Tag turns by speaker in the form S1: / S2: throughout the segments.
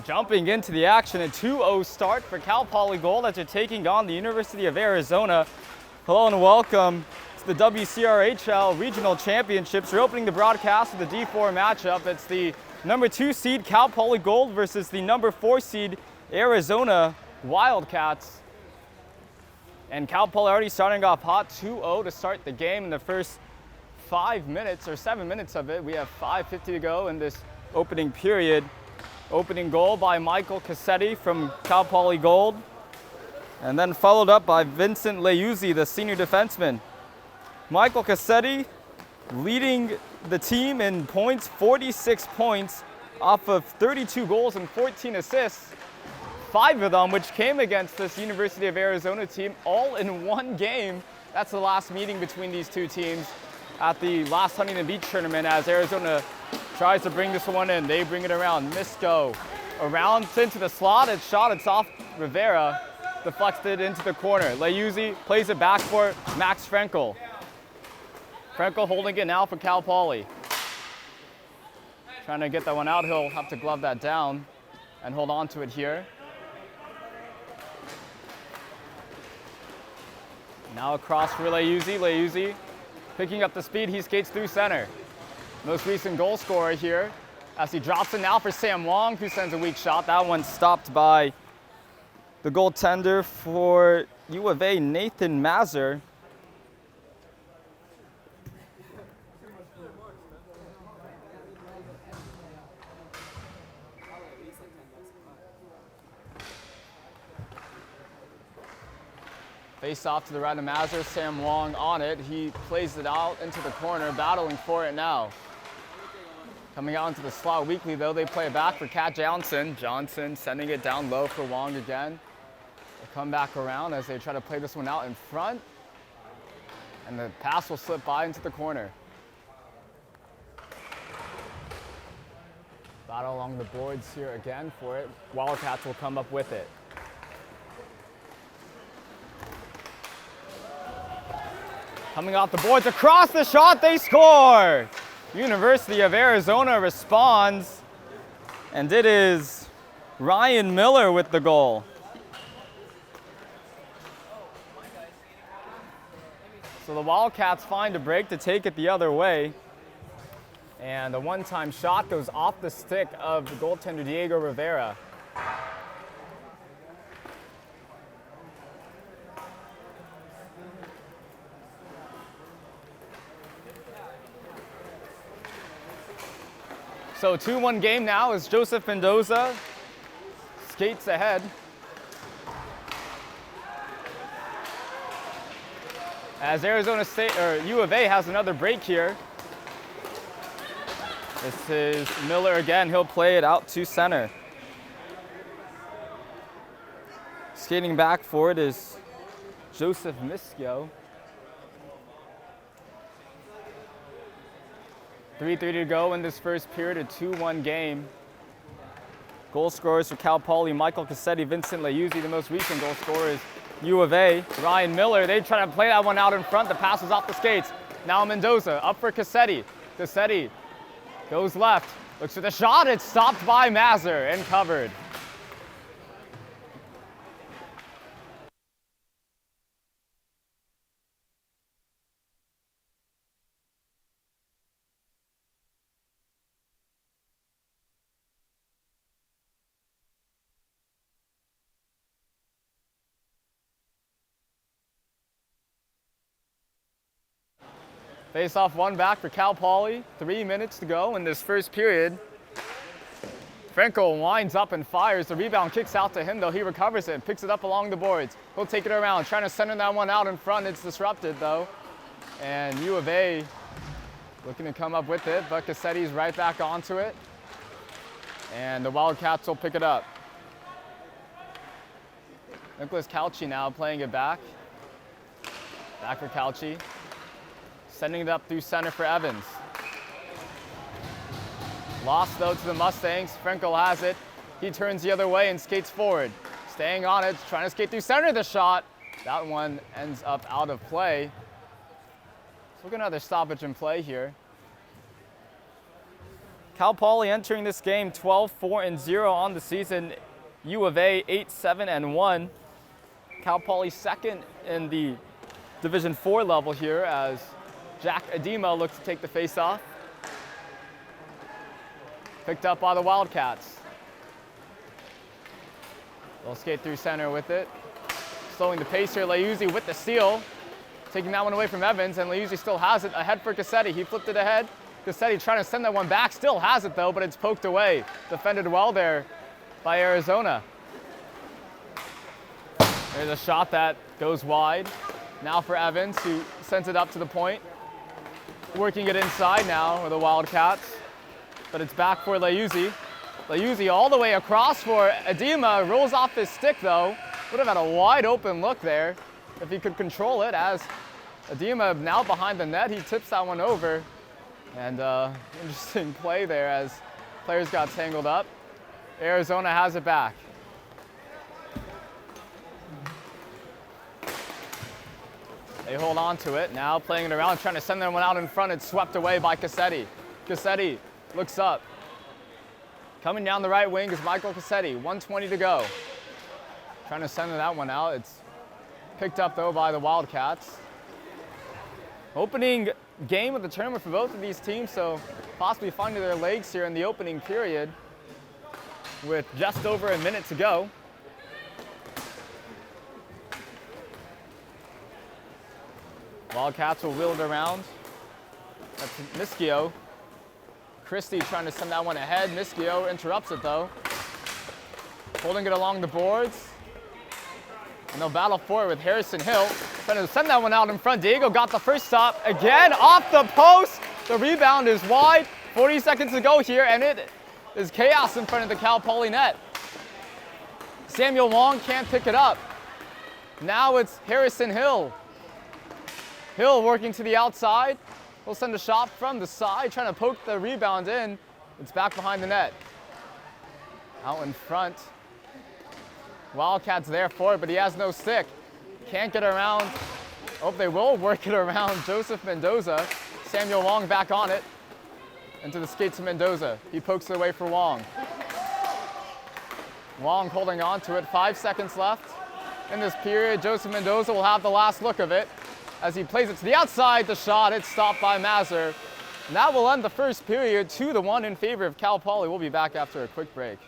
S1: Jumping into the action, a 2-0 start for Cal Poly Gold as they're taking on the University of Arizona. Hello and welcome to the WCRHL Regional Championships. We're opening the broadcast with the D4 matchup. It's the number 2 seed Cal Poly Gold versus the number 4 seed Arizona Wildcats. And Cal Poly already starting off hot, 2-0 to start the game in the first 5 minutes or 7 minutes of it. We have 5:50 to go in this opening period. Opening goal by Michael Cassetti from Cal Poly Gold, and then followed up by Vincent Leuzzi, the senior defenseman. Michael Cassetti leading the team in points, 46 points off of 32 goals and 14 assists. 5 of them which came against this University of Arizona team, all in one game. That's the last meeting between these two teams at the last Huntington Beach tournament as Arizona tries to bring this one in. They bring it around. Misko around into the slot. It's shot. It's off Rivera. Deflects it into the corner. Leuzzi plays it back for Max Frenkel. Frenkel holding it now for Cal Poly. Trying to get that one out. He'll have to glove that down and hold on to it here. Now across for Leuzzi. Leuzzi picking up the speed. He skates through center. Most recent goal scorer here as he drops it now for Sam Wong, who sends a weak shot. That one stopped by the goaltender for U of A, Nathan Mazur. Face off to the right of Mazur, Sam Wong on it. He plays it out into the corner, battling for it now. Coming out into the slot weakly though, they play it back for Cat Johnson. Johnson sending it down low for Wong again. They come back around as they try to play this one out in front. And the pass will slip by into the corner. Battle along the boards here again for it. Wildcats will come up with it. Coming off the boards, across the shot, they score! University of Arizona responds, and it is Ryan Miller with the goal. So the Wildcats find a break to take it the other way, and a one-time shot goes off the stick of the goaltender Diego Rivera. So 2-1 game now as Joseph Mendoza skates ahead. As Arizona State, or U of A has another break here. This is Miller again, he'll play it out to center. Skating back for it is Joseph Misko. 3:30 to go in this first period, a 2-1 game. Goal scorers for Cal Poly, Michael Cassetti, Vincent Leuzzi. The most recent goal scorer is U of A, Ryan Miller. They try to play that one out in front. The pass is off the skates. Now Mendoza up for Cassetti. Cassetti goes left, looks for the shot. It's stopped by Mazur and covered. Face off one back for Cal Poly. 3 minutes to go in this first period. Frenkel winds up and fires. The rebound kicks out to him though. He recovers it, picks it up along the boards. He'll take it around, trying to center that one out in front. It's disrupted though. And U of A looking to come up with it, but Cassetti's right back onto it. And the Wildcats will pick it up. Nicholas Calci now playing it back. Back for Calci. Sending it up through center for Evans. Lost though to the Mustangs. Frenkel has it. He turns the other way and skates forward. Staying on it, trying to skate through center. The shot. That one ends up out of play. So we're going to have another stoppage in play here. Cal Poly entering this game 12-4-0 on the season. U of A 8-7-1. Cal Poly second in the Division IV level here as Jack Adema looks to take the face-off. Picked up by the Wildcats. They'll skate through center with it. Slowing the pace here, Leuzzi with the steal. Taking that one away from Evans, and Leuzzi still has it. Ahead for Cassetti. He flipped it ahead. Cassetti trying to send that one back. Still has it though, but it's poked away. Defended well there by Arizona. There's a shot that goes wide. Now for Evans, who sends it up to the point. Working it inside now with the Wildcats. But it's back for Leuzzi. Leuzzi all the way across for Adema. Rolls off his stick though. Would have had a wide open look there if he could control it, as Adema now behind the net. He tips that one over. And interesting play there as players got tangled up. Arizona has it back. They hold on to it. Now playing it around, trying to send that one out in front. It's swept away by Cassetti. Cassetti looks up. Coming down the right wing is Michael Cassetti. 1:20 to go. Trying to send that one out. It's picked up though by the Wildcats. Opening game of the tournament for both of these teams, so possibly finding their legs here in the opening period with just over a minute to go. Wildcats will wheel it around. That's Mischio. Christie trying to send that one ahead. Mischio interrupts it though. Holding it along the boards. And they'll battle for it with Harrison Hill. Trying to send that one out in front. Diego got the first stop. Again, off the post. The rebound is wide. 40 seconds to go here, and it is chaos in front of the Cal Poly net. Samuel Wong can't pick it up. Now it's Harrison Hill. Hill working to the outside. He'll send a shot from the side, trying to poke the rebound in. It's back behind the net. Out in front. Wildcats there for it, but he has no stick. Can't get around. Oh, they will work it around Joseph Mendoza. Samuel Wong back on it. Into the skates of Mendoza. He pokes it away for Wong. Wong holding on to it. 5 seconds left in this period. Joseph Mendoza will have the last look of it. As he plays it to the outside, the shot, it's stopped by Mazur. And that will end the first period 2-1 in favor of Cal Poly. We'll be back after a quick break.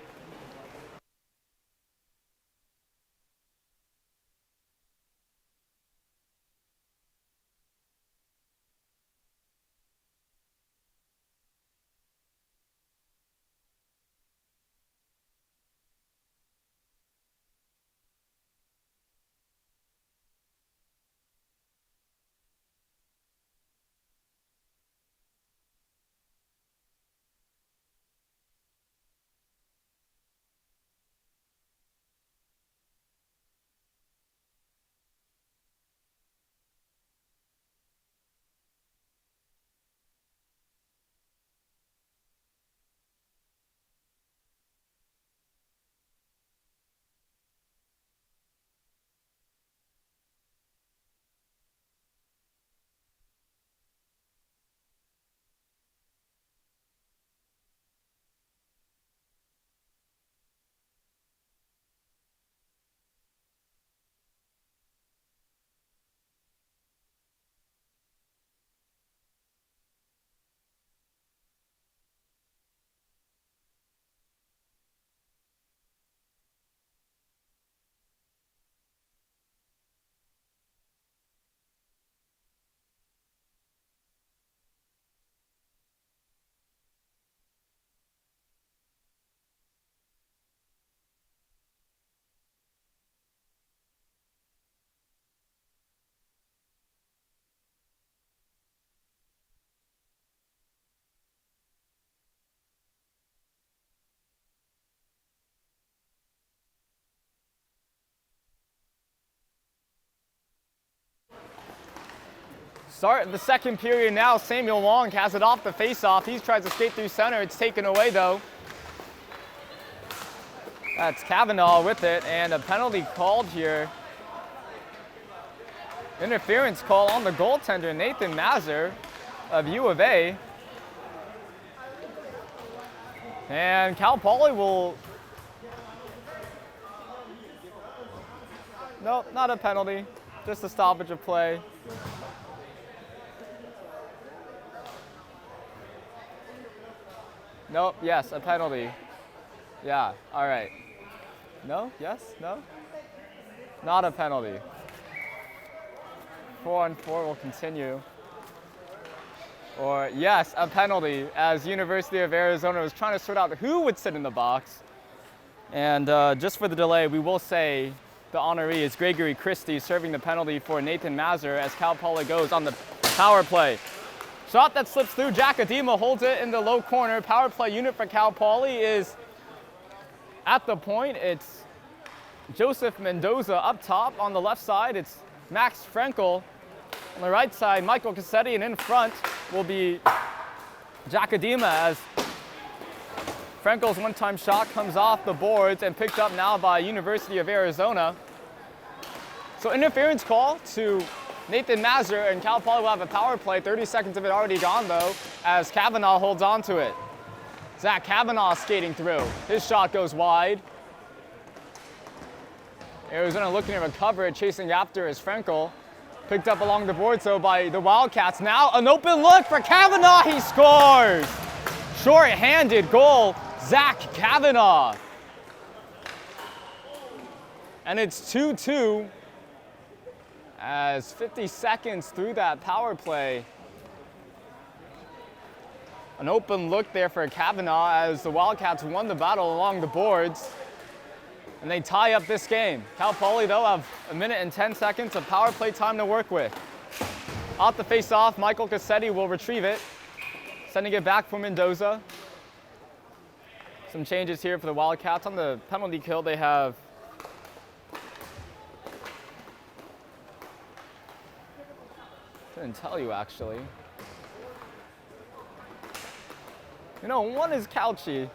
S1: Start the second period now. Samuel Wong has it off the face-off. He tries to skate through center. It's taken away though. That's Kavanaugh with it, and a penalty called here. Interference call on the goaltender, Nathan Mazur of U of A. And Cal Poly will, nope, not a penalty, just a stoppage of play. Nope, yes, a penalty. Yeah, all right. No, yes, no? Not a penalty. 4-on-4 will continue. Or yes, a penalty, as University of Arizona was trying to sort out who would sit in the box. And just for the delay, we will say the honoree is Gregory Christie serving the penalty for Nathan Mazur as Cal Poly goes on the power play. Shot that slips through, Jack Adema holds it in the low corner. Power play unit for Cal Poly is at the point. It's Joseph Mendoza up top. On the left side, it's Max Frankel. On the right side, Michael Cassetti, and in front will be Jack Adema as Frankel's one-time shot comes off the boards and picked up now by University of Arizona. So interference call to Nathan Mazur, and Cal Poly will have a power play. 30 seconds of it already gone, though, as Kavanaugh holds on to it. Zach Kavanaugh skating through. His shot goes wide. Arizona looking to recover it, chasing after is Frankel. Picked up along the boards, though, by the Wildcats. Now an open look for Kavanaugh. He scores! Short-handed goal, Zach Kavanaugh. And it's 2-2 as 50 seconds through that power play. An open look there for Kavanaugh as the Wildcats won the battle along the boards. And they tie up this game. Cal Poly, though, have 1 minute and 10 seconds of power play time to work with. Off the face-off, Michael Cassetti will retrieve it, sending it back for Mendoza. Some changes here for the Wildcats. On the penalty kill, they have couldn't tell you, actually. You know, one is Couchy.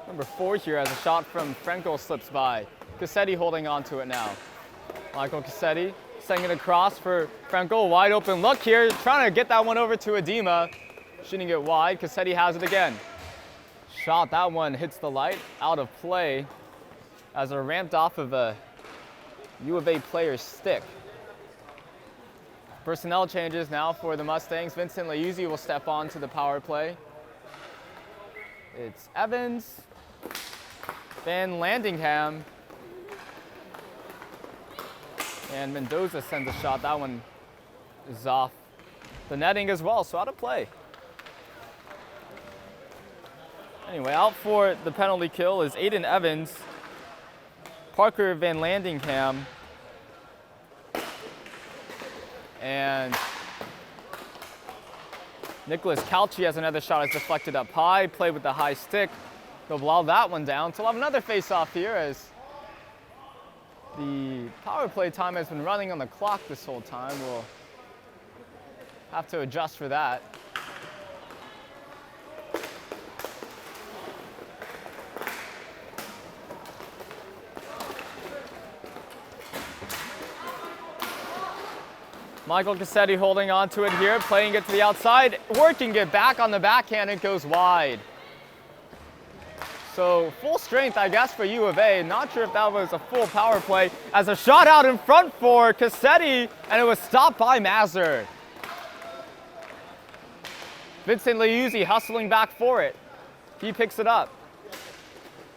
S1: Number 4 here as a shot from Frankel slips by. Cassetti holding on to it now. Michael Cassetti sending it across for Frankel. Wide open look here, trying to get that one over to Adema. Shooting it wide, Cassetti has it again. Shot, that one hits the light, out of play as it ramped off of a U of A player's stick. Personnel changes now for the Mustangs. Vincent Leuzzi will step on to the power play. It's Evans, Van Landingham, and Mendoza sends a shot. That one is off the netting as well, so out of play. Anyway, out for the penalty kill is Aiden Evans, Parker Van Landingham, and Nicholas Calci has another shot. It's deflected up high, played with the high stick. They'll blow that one down. So we'll have another face-off here as the power play time has been running on the clock this whole time. We'll have to adjust for that. Michael Cassetti holding on to it here, playing it to the outside, working it back on the backhand, it goes wide. So full strength, I guess, for U of A. Not sure if that was a full power play as a shot out in front for Cassetti, and it was stopped by Mazur. Vincent Leuzzi hustling back for it. He picks it up.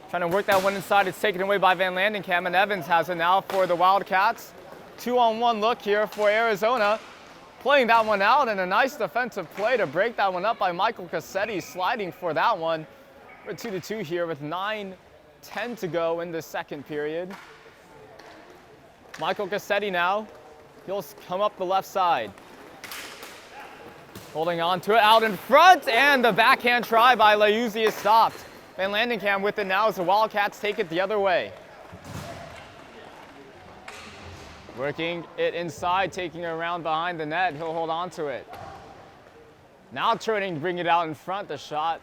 S1: Trying to work that one inside, it's taken away by Van Landingham, and Evans has it now for the Wildcats. 2-on-1 look here for Arizona. Playing that one out, and a nice defensive play to break that one up by Michael Cassetti, sliding for that one. We're 2-2 here with 9:10 to go in the second period. Michael Cassetti now, he'll come up the left side. Holding on to it out in front, and the backhand try by Leuzzi is stopped. Van Landingham with it now as the Wildcats take it the other way. Working it inside, taking it around behind the net. He'll hold on to it. Now turning, bring it out in front. The shot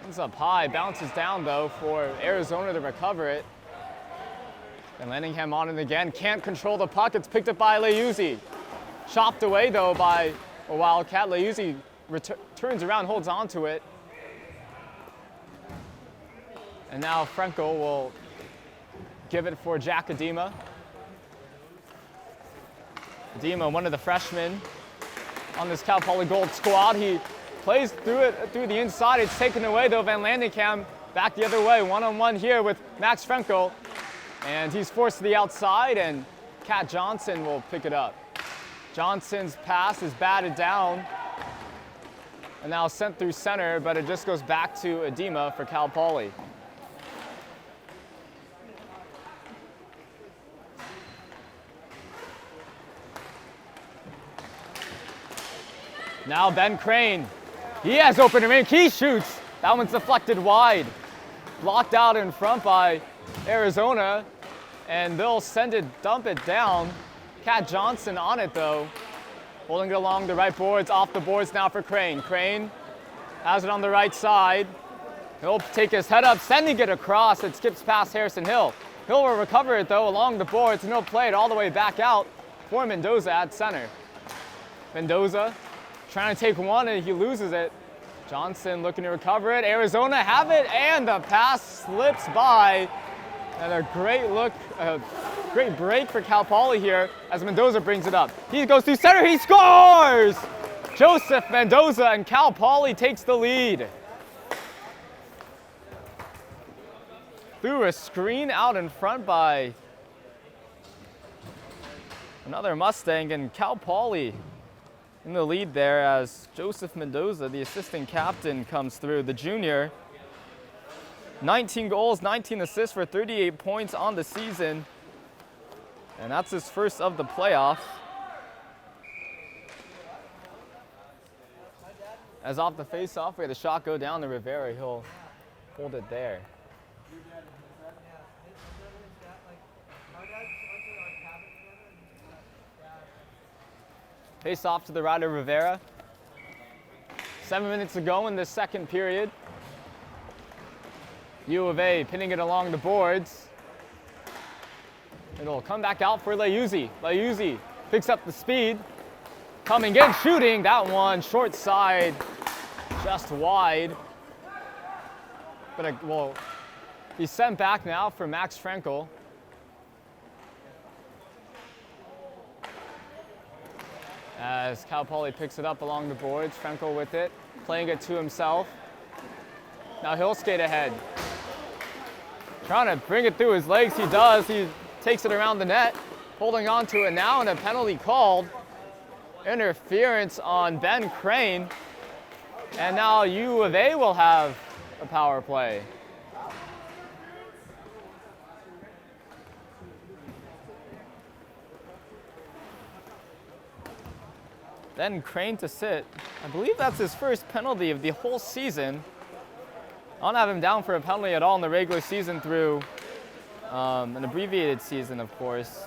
S1: ends up high, bounces down though for Arizona to recover it. And Landingham on it again, can't control the puck. It's picked up by Leuzzi. Chopped away though by a Wildcat. Leuzzi turns around, holds on to it. And now Frenkel will give it for Jack Adema. Adema, one of the freshmen on this Cal Poly Gold squad. He plays through the inside. It's taken away though. Van Landingham back the other way. One-on-one here with Max Frenkel. And he's forced to the outside, and Kat Johnson will pick it up. Johnson's pass is batted down and now sent through center, but it just goes back to Adema for Cal Poly. Now Ben Crane, he has open range, he shoots. That one's deflected wide. Blocked out in front by Arizona, and they'll dump it down. Kat Johnson on it though, holding it along the right boards, off the boards now for Crane. Crane has it on the right side. He'll take his head up, sending it across. It skips past Harrison Hill. Hill will recover it though along the boards, and he'll play it all the way back out for Mendoza at center. Mendoza trying to take one, and he loses it. Johnson looking to recover it. Arizona have it, and the pass slips by. And a great look, great break for Cal Poly here as Mendoza brings it up. He goes through center, he scores! Joseph Mendoza, and Cal Poly takes the lead. Through a screen out in front by another Mustang, and Cal Poly in the lead there as Joseph Mendoza, the assistant captain, comes through, the junior. 19 goals, 19 assists for 38 points on the season. And that's his first of the playoffs. As off the face-off, we had a shot go down to Rivera. He'll hold it there. Face-off to the right of Rivera. 7 minutes to go in the second period. U of A pinning it along the boards. It'll come back out for Leuzzi. Leuzzi picks up the speed. Coming in, shooting. That one short side, just wide. But well, he's sent back now for Max Frenkel. As Cal Poly picks it up along the boards, Frenkel with it, playing it to himself. Now he'll skate ahead. Trying to bring it through his legs, he does. He takes it around the net, holding on to it now, and a penalty called. Interference on Ben Crane. And now U of A will have a power play. Ben Crane to sit. I believe that's his first penalty of the whole season. I don't have him down for a penalty at all in the regular season through an abbreviated season, of course.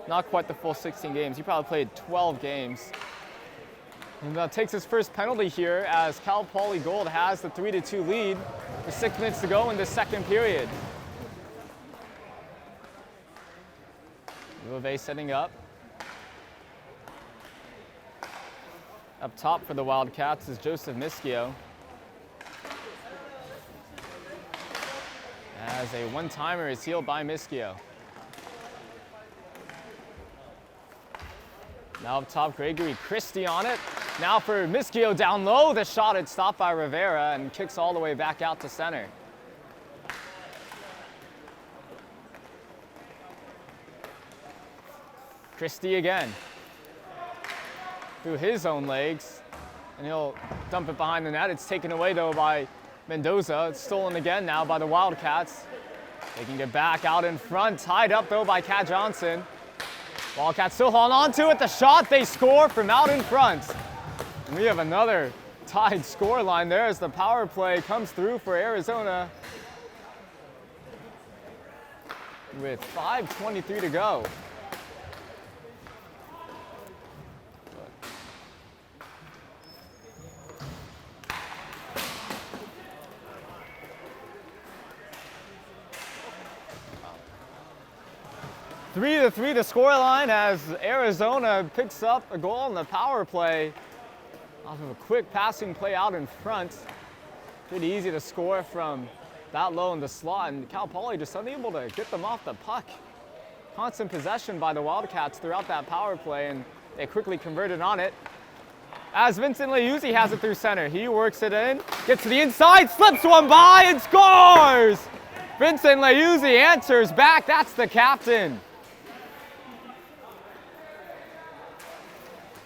S1: Not quite the full 16 games. He probably played 12 games. And takes his first penalty here as Cal Poly Gold has the 3-2 lead with 6 minutes to go in the second period. U of A setting up. Up top for the Wildcats is Joseph Mischio. As a one-timer is sealed by Mischio. Now up top, Gregory Christie on it. Now for Mischio down low. The shot is stopped by Rivera and kicks all the way back out to center. Christie again. Through his own legs. And he'll dump it behind the net. It's taken away though by Mendoza. It's stolen again now by the Wildcats. They can get back out in front. Tied up though by Kat Johnson. Wildcats still holding on to it. The shot, they score from out in front. And we have another tied score line there as the power play comes through for Arizona with 5:23 to go. Three to three the scoreline as Arizona picks up a goal in the power play off of a quick passing play out in front. Pretty easy to score from that low in the slot, and Cal Poly just unable to get them off the puck. Constant possession by the Wildcats throughout that power play, and they quickly converted on it. As Vincent Leuzzi has it through center. He works it in, gets to the inside, slips one by, and scores! Vincent Leuzzi answers back. That's the captain.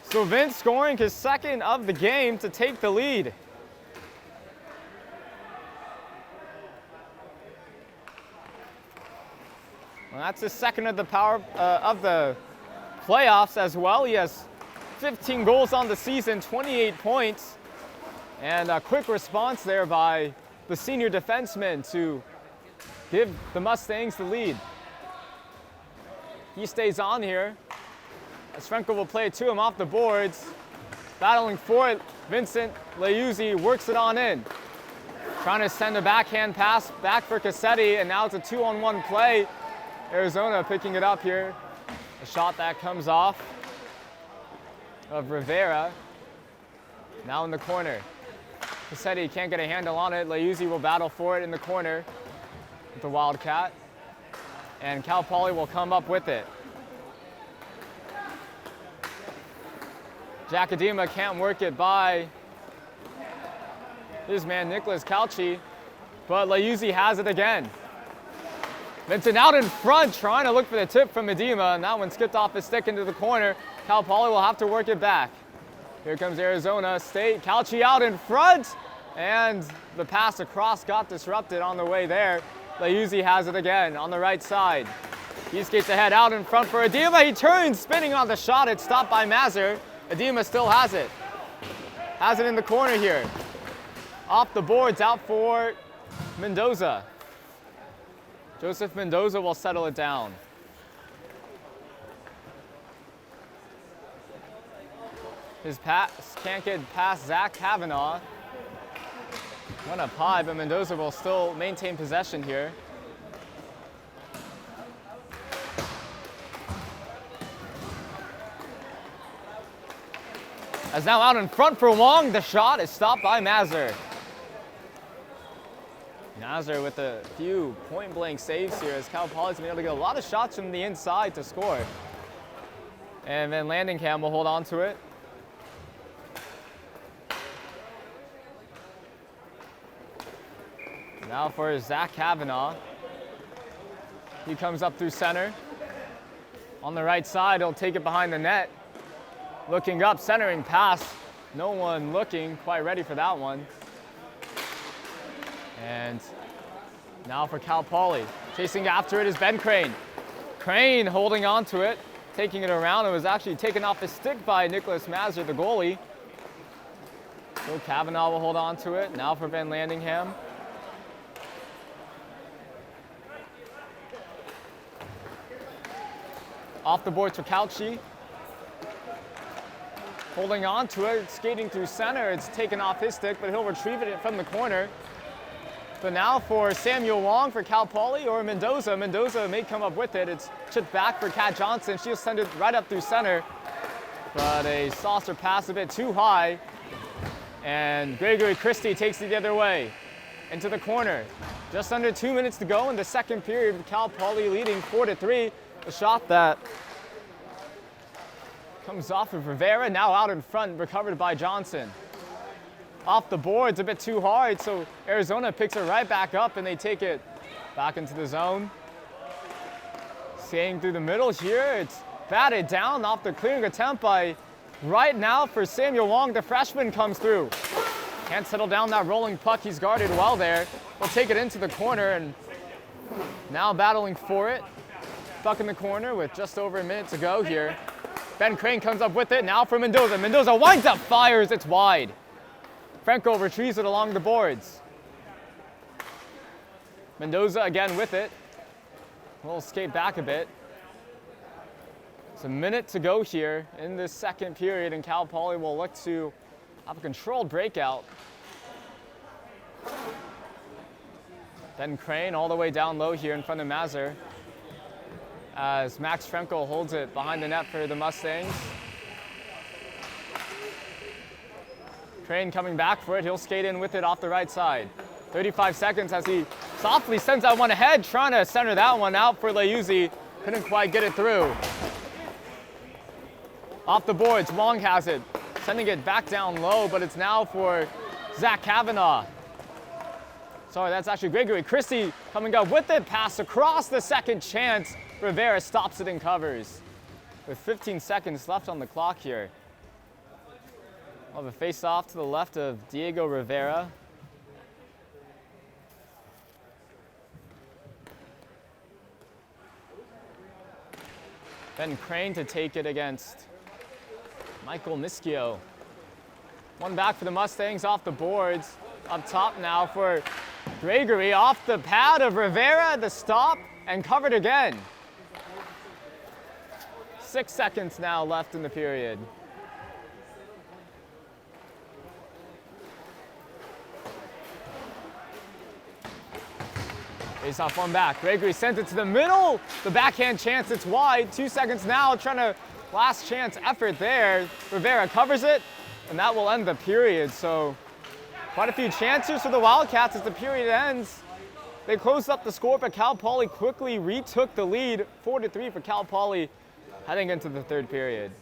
S1: So Vince scoring his second of the game to take the lead. Well, that's his second of the playoffs as well. He has 15 goals on the season, 28 points, and a quick response there by the senior defenseman to give the Mustangs the lead. He stays on here as Frenkel will play it to him off the boards. Battling for it, Vincent Leuzzi works it on in. Trying to send a backhand pass back for Cassetti, and now it's a 2-on-1 play. Arizona picking it up here. A shot that comes off of Rivera. Now in the corner. Cassetti can't get a handle on it. Leuzzi will battle for it in the corner with the Wildcat. And Cal Poly will come up with it. Jacadima can't work it by his man Nicholas Calci, but Leuzzi has it again. Vincent out in front, trying to look for the tip from Medema, and that one skipped off his stick into the corner. Cal Poly will have to work it back. Here comes Arizona State. Calci out in front, and the pass across got disrupted on the way there. Leuzzi has it again on the right side. He skates ahead out in front for Edema. He turns, spinning on the shot. It's stopped by Mazur. Edema still has it. Has it in the corner here. Off the boards, out for Mendoza. Joseph Mendoza will settle it down. His pass can't get past Zach Kavanaugh. Went up high, but Mendoza will still maintain possession here. As now out in front for Wong, the shot is stopped by Mazur. Mazur with a few point-blank saves here as Cal Poly's been able to get a lot of shots from the inside to score. And then Landingham will hold on to it. Now for Zach Kavanaugh. He comes up through center. On the right side, he'll take it behind the net. Looking up, centering pass. No one looking, quite ready for that one. And now for Cal Poly. Chasing after it is Ben Crane. Crane holding on to it, taking it around. It was actually taken off his stick by Nicholas Mazur, the goalie. So Kavanaugh will hold on to it. Now for Van Landingham. Off the boards for Calci. Holding on to it, skating through center. It's taken off his stick, but he'll retrieve it from the corner. But now for Samuel Wong for Cal Poly or Mendoza. Mendoza may come up with it. It's chipped back for Kat Johnson. She'll send it right up through center. But a saucer pass a bit too high. And Gregory Christie takes it the other way into the corner. Just under 2 minutes to go in the second period. Cal Poly leading 4-3. A shot that comes off of Rivera, now out in front, recovered by Johnson. Off the boards, a bit too hard, so Arizona picks it right back up and they take it back into the zone. Skating through the middle here, it's batted down off the clearing attempt by right now for Samuel Wong. The freshman comes through. Can't settle down that rolling puck, he's guarded well there. We'll take it into the corner and now battling for it. Stuck in the corner with just over a minute to go here. Ben Crane comes up with it, now for Mendoza. Mendoza winds up, fires, it's wide. Franco retrieves it along the boards. Mendoza again with it. We'll skate back a bit. It's a minute to go here in this second period, and Cal Poly will look to have a controlled breakout. Ben Crane all the way down low here in front of Mazur, as Max Franco holds it behind the net for the Mustangs. Crane coming back for it. He'll skate in with it off the right side. 35 seconds as he softly sends that one ahead, trying to center that one out for Leuzzi. Couldn't quite get it through. Off the boards, Wong has it. Sending it back down low, but it's now for Zach Kavanaugh. Sorry, that's actually Gregory. Christie coming up with it, pass across the second chance. Rivera stops it and covers. With 15 seconds left on the clock here. We'll have a face-off to the left of Diego Rivera. Ben Crane to take it against Michael Mischio. One back for the Mustangs off the boards. Up top now for Gregory, off the pad of Rivera, the stop, and covered again. 6 seconds now left in the period. Face off one back. Gregory sent it to the middle. The backhand chance, it's wide. 2 seconds now, trying to last chance effort there. Rivera covers it, and that will end the period. So quite a few chances for the Wildcats as the period ends. They closed up the score, but Cal Poly quickly retook the lead. 4-3 for Cal Poly heading into the third period.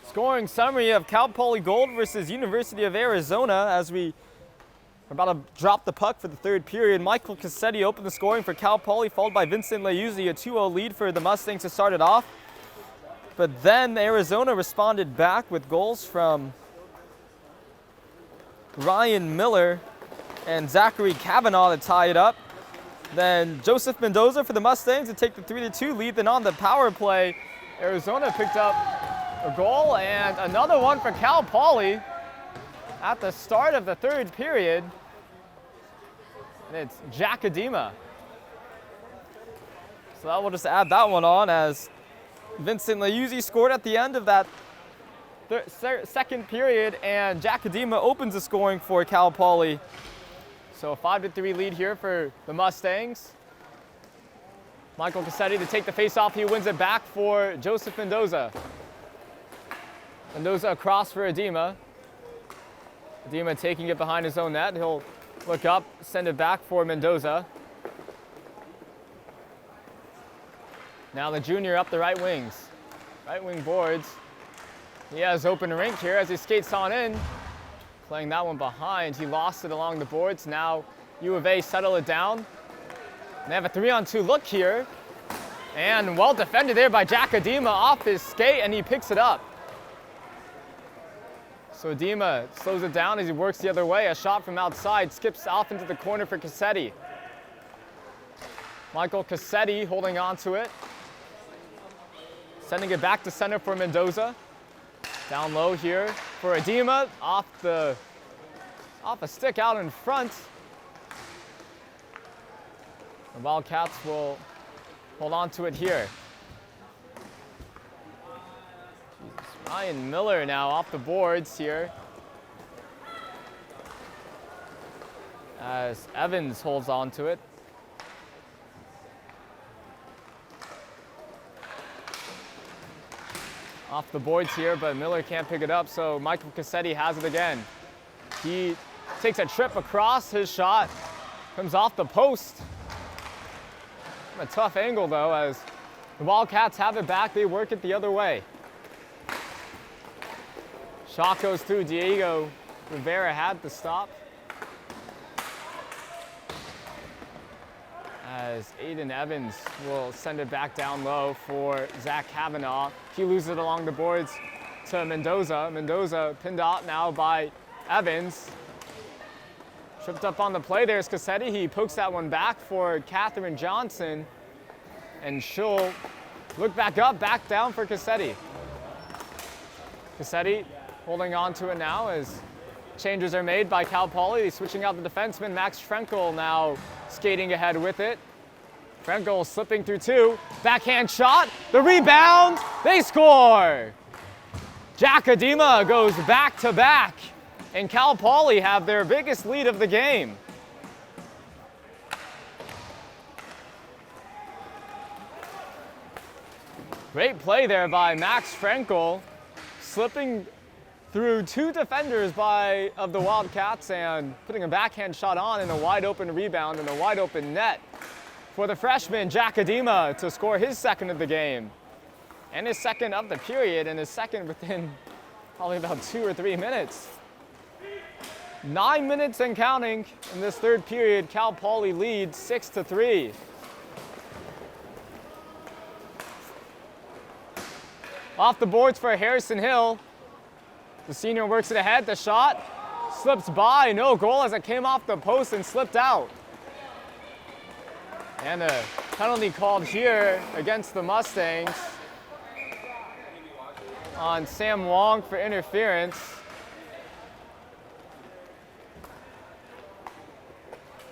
S1: Scoring summary of Cal Poly Gold versus University of Arizona as we are about to drop the puck for the third period. Michael Cassetti opened the scoring for Cal Poly, followed by Vincent Leuzzi, a 2-0 lead for the Mustangs to start it off. But then Arizona responded back with goals from Ryan Miller and Zachary Kavanaugh to tie it up. Then Joseph Mendoza for the Mustangs to take the 3-2 lead. Then on the power play, Arizona picked up a goal and another one for Cal Poly at the start of the third period. And it's Jack Adema. So that will just add that one on as Vincent Leuzzi scored at the end of that second period, and Jack Adema opens the scoring for Cal Poly. So a 5-3 lead here for the Mustangs. Michael Cassetti to take the face-off. He wins it back for Joseph Mendoza. Mendoza across for Adema. Adema taking it behind his own net. He'll look up, send it back for Mendoza. Now the junior up the right wings. Right wing boards. He has open rink here as he skates on in. Playing that one behind. He lost it along the boards. Now U of A settle it down. They have a 3-on-2 look here. And well defended there by Jack Adema off his skate, and he picks it up. So Adema slows it down as he works the other way. A shot from outside skips off into the corner for Cassetti. Michael Cassetti holding on to it. Sending it back to center for Mendoza. Down low here for Adema. Off a stick out in front. The Wildcats will hold on to it here. Ryan Miller now off the boards here, as Evans holds on to it. Off the boards here, but Miller can't pick it up, so Michael Cassetti has it again. He takes a trip across, his shot comes off the post. A tough angle though, as the Wildcats have it back, they work it the other way. Shot goes through, Diego Rivera had the stop. As Aiden Evans will send it back down low for Zach Kavanaugh. He loses it along the boards to Mendoza. Mendoza pinned out now by Evans. Tripped up on the play, there's Cassetti. He pokes that one back for Catherine Johnson. And she'll look back up, back down for Cassetti. Cassetti holding on to it now as changes are made by Cal Poly. Switching out the defenseman, Max Frenkel now skating ahead with it. Frenkel slipping through two. Backhand shot, the rebound, they score! Jack Adema goes back to back, and Cal Poly have their biggest lead of the game. Great play there by Max Frenkel, slipping through two defenders of the Wildcats and putting a backhand shot on in a wide open rebound and a wide open net for the freshman Jack Adema to score his second of the game and his second of the period and his second within probably about 2 or 3 minutes. 9 minutes and counting in this third period. Cal Poly leads 6-3. Off the boards for Harrison Hill. The senior works it ahead. The shot slips by. No goal as it came off the post and slipped out. And a penalty called here against the Mustangs on Sam Wong for interference.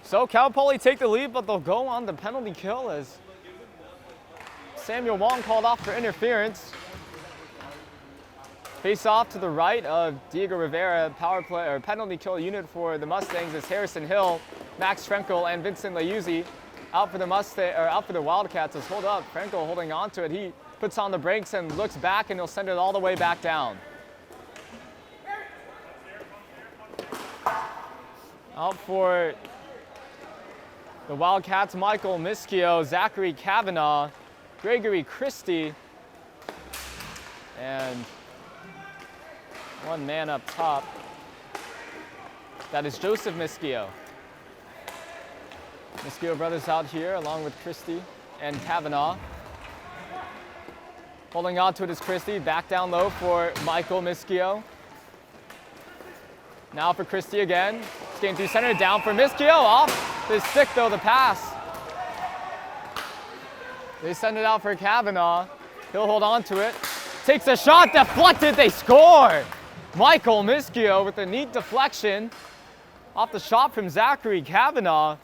S1: So Cal Poly take the lead, but they'll go on the penalty kill as Samuel Wong called off for interference. Face off to the right of Diego Rivera, power play or penalty kill unit for the Mustangs is Harrison Hill, Max Frenkel, and Vincent Liuzzi. Out for the Wildcats is hold up. Frenkel holding on to it. He puts on the brakes and looks back, and he'll send it all the way back down. Out for the Wildcats, Michael Mischio, Zachary Kavanaugh, Gregory Christie, and one man up top. That is Joseph Mischio. Mischio brothers out here along with Christie and Kavanaugh. Holding on to it is Christie. Back down low for Michael Mischio. Now for Christie again. Skating through center, down for Mischio. Off the stick though, the pass. They send it out for Kavanaugh. He'll hold on to it. Takes a shot, deflected, they score! Michael Mischio with a neat deflection off the shot from Zachary Kavanaugh.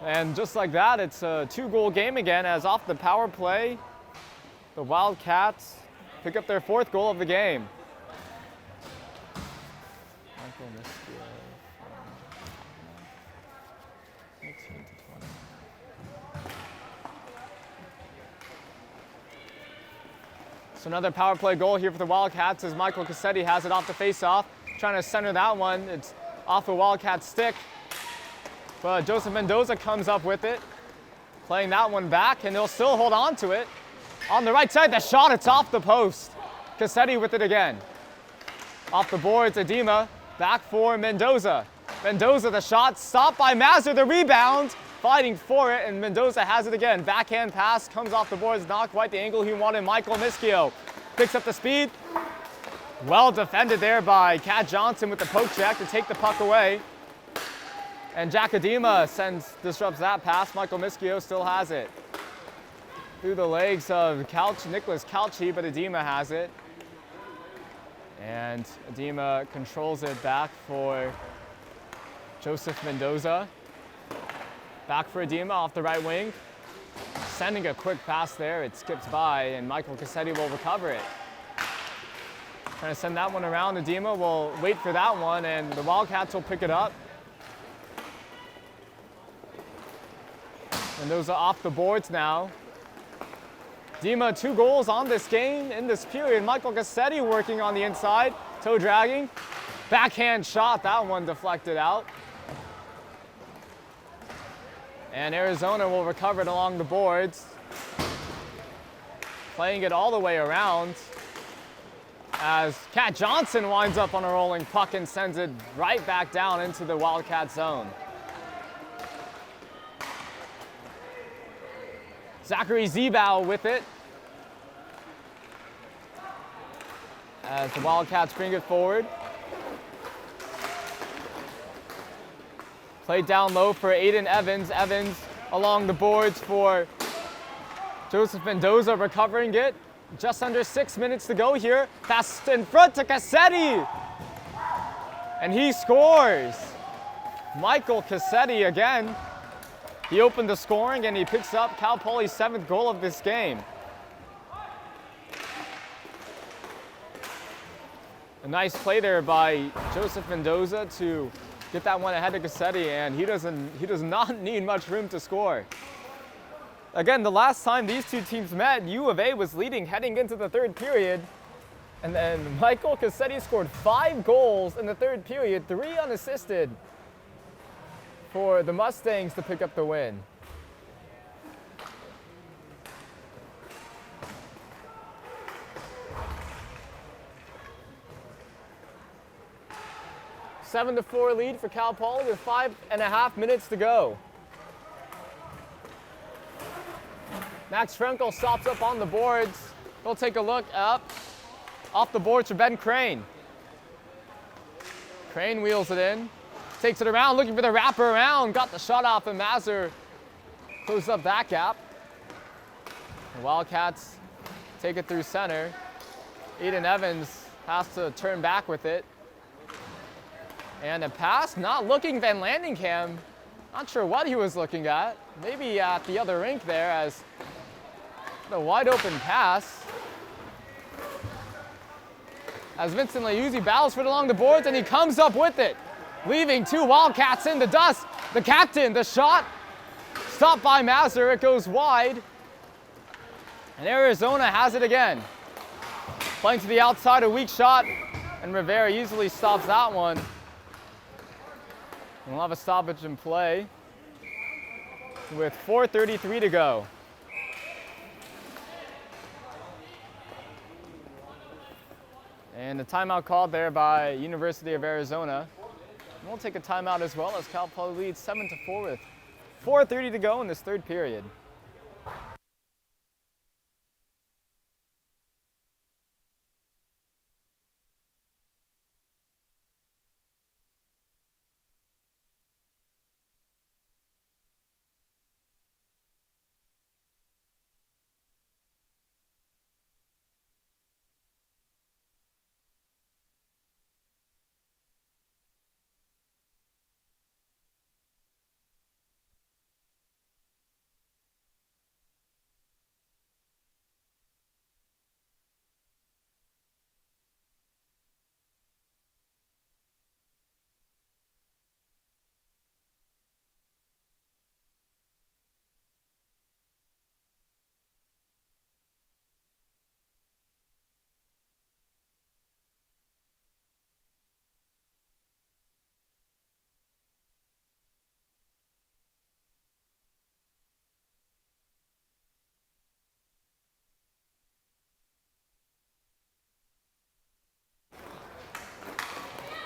S1: And just like that, it's a 2-goal game again as off the power play, the Wildcats pick up their 4th goal of the game. Michael Mischio from 18 to 20. So another power play goal here for the Wildcats as Michael Cassetti has it off the face-off. Trying to center that one. It's off the Wildcat stick. But Joseph Mendoza comes up with it. Playing that one back, and they'll still hold on to it. On the right side, the shot, it's off the post. Cassetti with it again. Off the boards, Adema. Back for Mendoza. Mendoza, the shot, stopped by Mazur, the rebound. Fighting for it, and Mendoza has it again. Backhand pass comes off the boards, not quite the angle he wanted. Michael Mischio picks up the speed. Well defended there by Kat Johnson with the poke check to take the puck away. And Jack Adema disrupts that pass. Michael Mischio still has it. Through the legs of Nicholas Calci, but Adema has it. And Adema controls it back for Joseph Mendoza. Back for Adema off the right wing. Sending a quick pass there. It skips by, and Michael Cassetti will recover it. Trying to send that one around. Edema will wait for that one, and the Wildcats will pick it up. And those are off the boards now. Dima, 2 goals on this game in this period. Michael Cassetti working on the inside, toe dragging. Backhand shot, that one deflected out. And Arizona will recover it along the boards. Playing it all the way around as Kat Johnson winds up on a rolling puck and sends it right back down into the Wildcat zone. Zachary Zebow with it as the Wildcats bring it forward. Played down low for Aiden Evans. Evans along the boards for Joseph Mendoza, recovering it. Just under 6 minutes to go here. Pass in front to Cassetti. And he scores. Michael Cassetti again. He opened the scoring and he picks up Cal Poly's 7th goal of this game. A nice play there by Joseph Mendoza to get that one ahead of Cassetti, and he does not need much room to score. Again, the last time these two teams met, U of A was leading heading into the 3rd period. And then Michael Cassetti scored 5 goals in the 3rd period, 3 unassisted for the Mustangs to pick up the win. A 7-4 lead for Cal Poly with 5.5 minutes to go. Max Frenkel stops up on the boards. He'll take a look up. Off the boards for Ben Crane. Crane wheels it in. Takes it around, looking for the wrapper around. Got the shot off, and Mazur closed up that gap. The Wildcats take it through center. Aiden Evans has to turn back with it. And a pass, not looking Van Landingham. Not sure what he was looking at. Maybe at the other rink there, as the wide open pass. As Vincent Leuzzi battles for it along the boards, and he comes up with it, leaving 2 Wildcats in the dust. The captain, the shot, stopped by Mazur. It goes wide. And Arizona has it again. Playing to the outside, a weak shot, and Rivera easily stops that one. We'll have a stoppage in play with 4:33 to go. And a timeout called there by University of Arizona. And we'll take a timeout as well, as Cal Poly leads 7-4 with 4:30 to go in this 3rd period.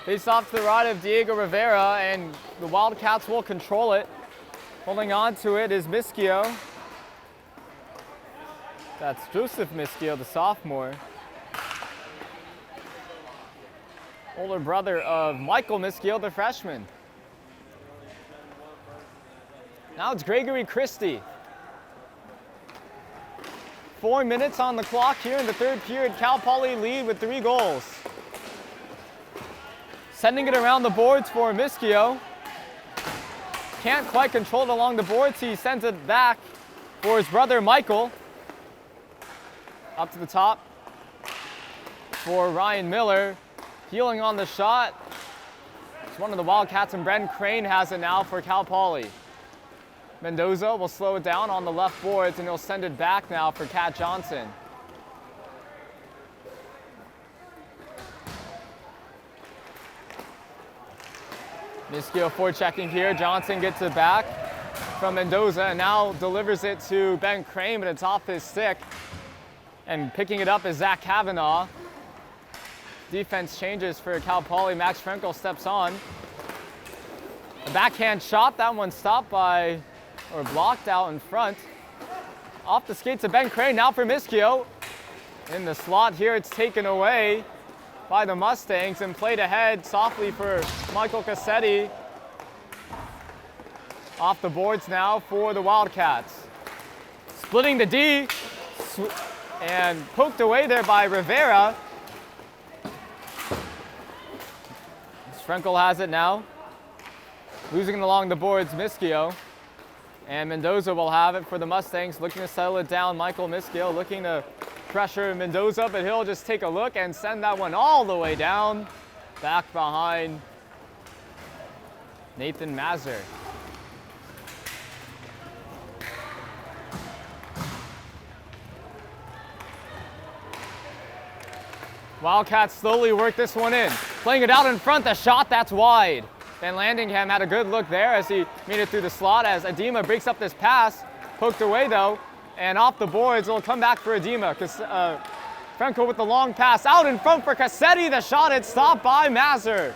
S1: Face off to the right of Diego Rivera, and the Wildcats will control it. Holding on to it is Mischio. That's Joseph Mischio, the sophomore. Older brother of Michael Mischio, the freshman. Now it's Gregory Christie. 4 minutes on the clock here in the 3rd period. Cal Poly lead with 3 goals. Sending it around the boards for Mischio. Can't quite control it along the boards. He sends it back for his brother Michael. Up to the top for Ryan Miller. Healing on the shot. It's one of the Wildcats, and Bren Crane has it now for Cal Poly. Mendoza will slow it down on the left boards, and he'll send it back now for Cat Johnson. Miskio forechecking here. Johnson gets it back from Mendoza and now delivers it to Ben Crane, but it's off his stick. And picking it up is Zach Kavanaugh. Defense changes for Cal Poly. Max Frenkel steps on. A backhand shot. That one stopped by, or blocked out in front. Off the skates of Ben Crane. Now for Miskio. In the slot here, it's taken away by the Mustangs and played ahead softly for Michael Cassetti. Off the boards now for the Wildcats. Splitting the D and poked away there by Rivera. Frenkel has it now. Losing it along the boards, Miskio. And Mendoza will have it for the Mustangs, looking to settle it down. Michael Miskio looking to pressure Mendoza, but he'll just take a look and send that one all the way down. Back behind Nathan Mazur. Wildcats slowly work this one in. Playing it out in front, the shot, that's wide. Van Landingham had a good look there as he made it through the slot as Adema breaks up this pass. Poked away though, and off the boards, it'll come back for Adema. Frenkel with the long pass out in front for Cassetti. The shot, it's stopped by Mazur.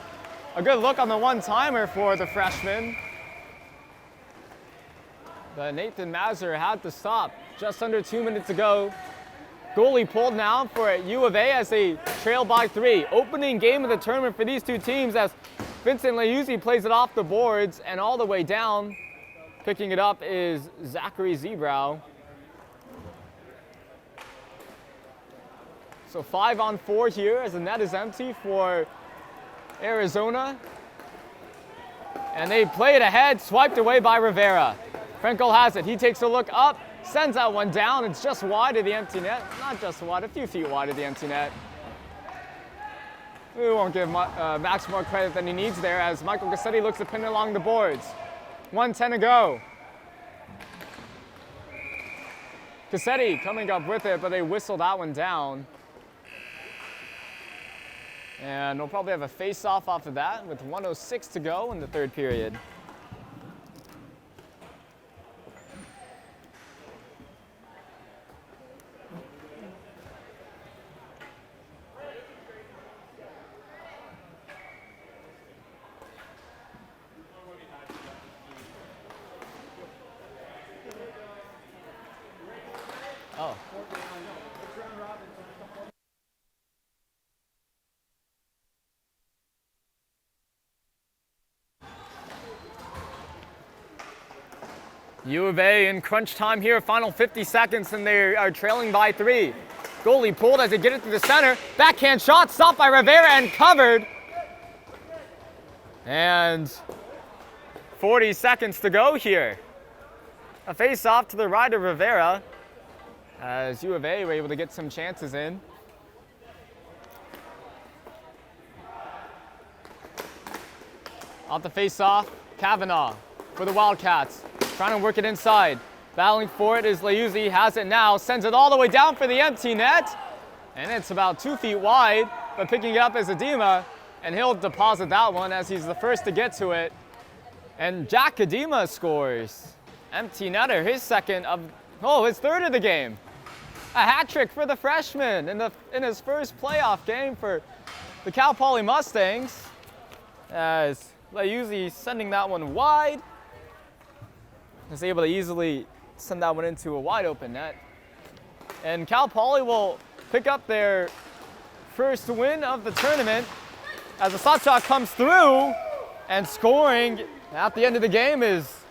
S1: A good look on the one-timer for the freshman. But Nathan Mazur had to stop. Just under 2 minutes to go. Goalie pulled now for U of A as they trail by 3. Opening game of the tournament for these two teams as Vincent Leuzzi plays it off the boards and all the way down. Picking it up is Zachary Zebrow. So 5-on-4 here as the net is empty for Arizona. And they play it ahead, swiped away by Rivera. Frenkel has it. He takes a look up, sends that one down. It's just wide of the empty net. Not just wide, a few feet wide of the empty net. We won't give Max more credit than he needs there as Michael Cassetti looks to pin it along the boards. 1:10 to go. Cassetti coming up with it, but they whistle that one down. And we'll probably have a face-off off of that with 1:06 to go in the third period. Oh. U of A in crunch time here, final 50 seconds, and they are trailing by 3. Goalie pulled as they get it to the center. Backhand shot stopped by Rivera and covered. And 40 seconds to go here. A face-off to the right of Rivera as U of A were able to get some chances in. Off the face-off, Kavanaugh for the Wildcats. Trying to work it inside. Battling for it is Leuzzi, has it now, sends it all the way down for the empty net. And it's about 2 feet wide, but picking it up is Adema, and he'll deposit that one as he's the first to get to it. And Jack Adema scores. Empty netter, his his third of the game. A hat trick for the freshman in his first playoff game for the Cal Poly Mustangs. As Leuzzi sending that one wide. Is able to easily send that one into a wide open net. And Cal Poly will pick up their first win of the tournament as the shot comes through, and scoring at the end of the game is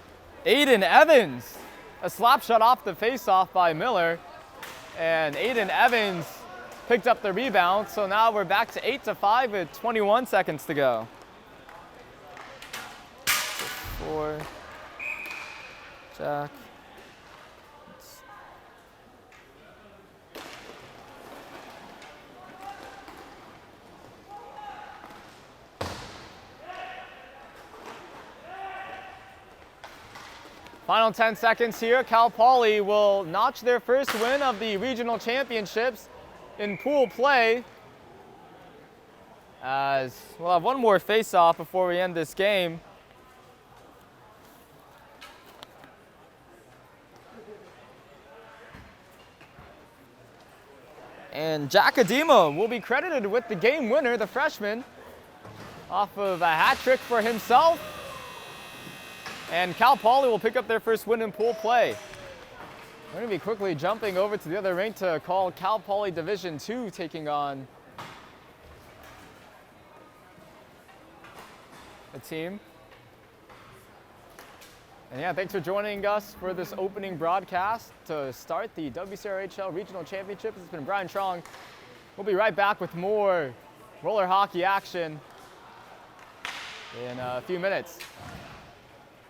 S1: Aiden Evans. A slap shot off the face-off by Miller. And Aiden Evans picked up the rebound, so now we're back to 8-5 with 21 seconds to go. 4. Jack. Final 10 seconds here. Cal Poly will notch their first win of the regional championships in pool play. As we'll have one more face-off before we end this game. And Jack Adema will be credited with the game winner, the freshman, off of a hat trick for himself. And Cal Poly will pick up their first win in pool play. We're going to be quickly jumping over to the other rink to call Cal Poly Division II taking on a team. And yeah, thanks for joining us for this opening broadcast to start the WCRHL Regional Championships. It's been Brian Trong. We'll be right back with more roller hockey action in a few minutes.